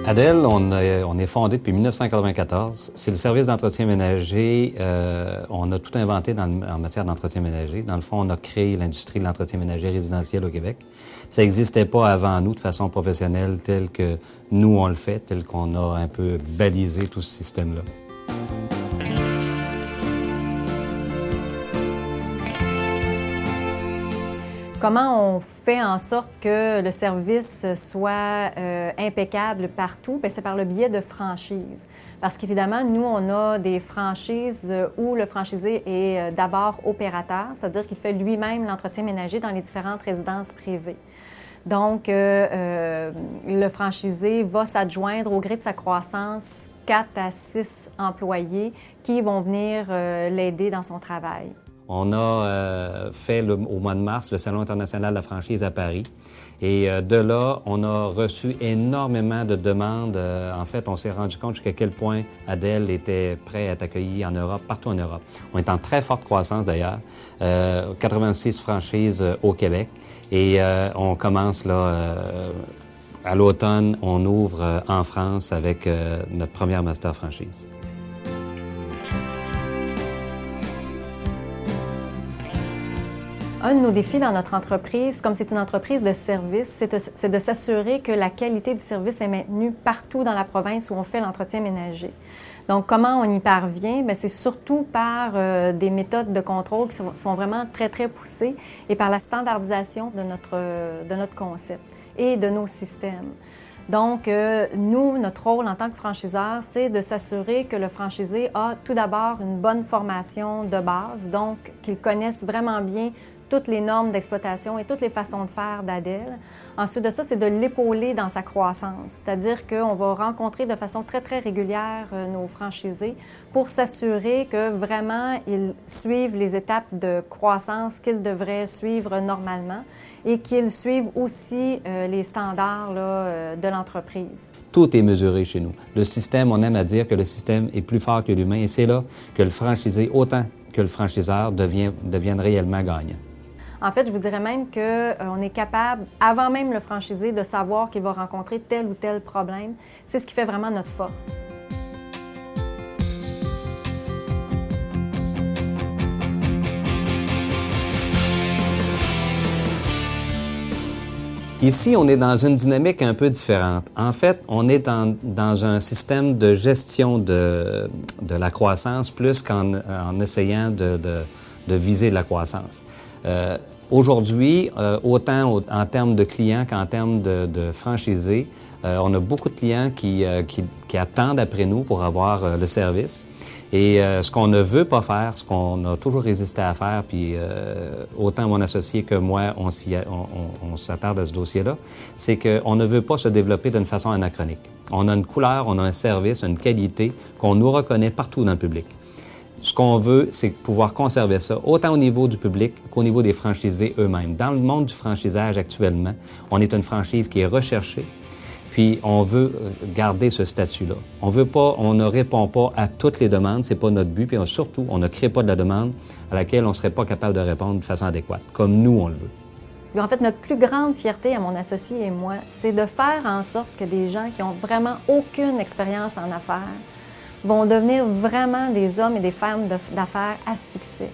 Adel, on est fondé depuis 1994. C'est le service d'entretien ménager. On a tout inventé en matière d'entretien ménager. Dans le fond, on a créé l'industrie de l'entretien ménager résidentiel au Québec. Ça n'existait pas avant nous de façon professionnelle telle que nous, on le fait, tel qu'on a un peu balisé tout ce système-là. Comment on fait en sorte que le service soit impeccable partout? Bien, c'est par le biais de franchises. Parce qu'évidemment, nous, on a des franchises où le franchisé est d'abord opérateur, c'est-à-dire qu'il fait lui-même l'entretien ménager dans les différentes résidences privées. Donc, le franchisé va s'adjoindre au gré de sa croissance 4 à 6 employés qui vont venir l'aider dans son travail. On a fait au mois de mars le Salon international de la franchise à Paris. Et de là, on a reçu énormément de demandes. En fait, on s'est rendu compte jusqu'à quel point Adel était prêt à être accueilli en Europe, partout en Europe. On est en très forte croissance d'ailleurs, 86 franchises au Québec. Et on commence là, à l'automne, on ouvre en France avec notre première master franchise. Un de nos défis dans notre entreprise, comme c'est une entreprise de service, c'est de s'assurer que la qualité du service est maintenue partout dans la province où on fait l'entretien ménager. Donc, comment on y parvient? Bien, c'est surtout par des méthodes de contrôle qui sont vraiment très, très poussées et par la standardisation de notre concept et de nos systèmes. Donc, nous, notre rôle en tant que franchiseur, c'est de s'assurer que le franchisé a tout d'abord une bonne formation de base, donc qu'il connaisse vraiment bien toutes les normes d'exploitation et toutes les façons de faire d'Adel. Ensuite de ça, c'est de l'épauler dans sa croissance, c'est-à-dire qu'on va rencontrer de façon très, très régulière nos franchisés pour s'assurer que vraiment ils suivent les étapes de croissance qu'ils devraient suivre normalement et qu'ils suivent aussi les standards là, de l'entreprise. Tout est mesuré chez nous. Le système, on aime à dire que le système est plus fort que l'humain et c'est là que le franchisé, autant que le franchiseur, deviennent réellement gagnants. En fait, je vous dirais même qu'on est capable, avant même le franchisé, de savoir qu'il va rencontrer tel ou tel problème. C'est ce qui fait vraiment notre force. Ici, on est dans une dynamique un peu différente. En fait, on est dans un système de gestion de la croissance plus qu'en essayant de viser de la croissance. Aujourd'hui, autant en termes de clients qu'en termes de franchisés, on a beaucoup de clients qui attendent après nous pour avoir le service. Et ce qu'on ne veut pas faire, ce qu'on a toujours résisté à faire, puis autant mon associé que moi, on s'attarde à ce dossier-là, c'est qu'on ne veut pas se développer d'une façon anachronique. On a une couleur, on a un service, une qualité qu'on nous reconnaît partout dans le public. Ce qu'on veut, c'est pouvoir conserver ça, autant au niveau du public qu'au niveau des franchisés eux-mêmes. Dans le monde du franchisage actuellement, on est une franchise qui est recherchée, puis on veut garder ce statut-là. On ne répond pas à toutes les demandes, c'est pas notre but, puis surtout, on ne crée pas de la demande à laquelle on ne serait pas capable de répondre de façon adéquate, comme nous, on le veut. Puis en fait, notre plus grande fierté à mon associé et moi, c'est de faire en sorte que des gens qui n'ont vraiment aucune expérience en affaires vont devenir vraiment des hommes et des femmes d'affaires à succès.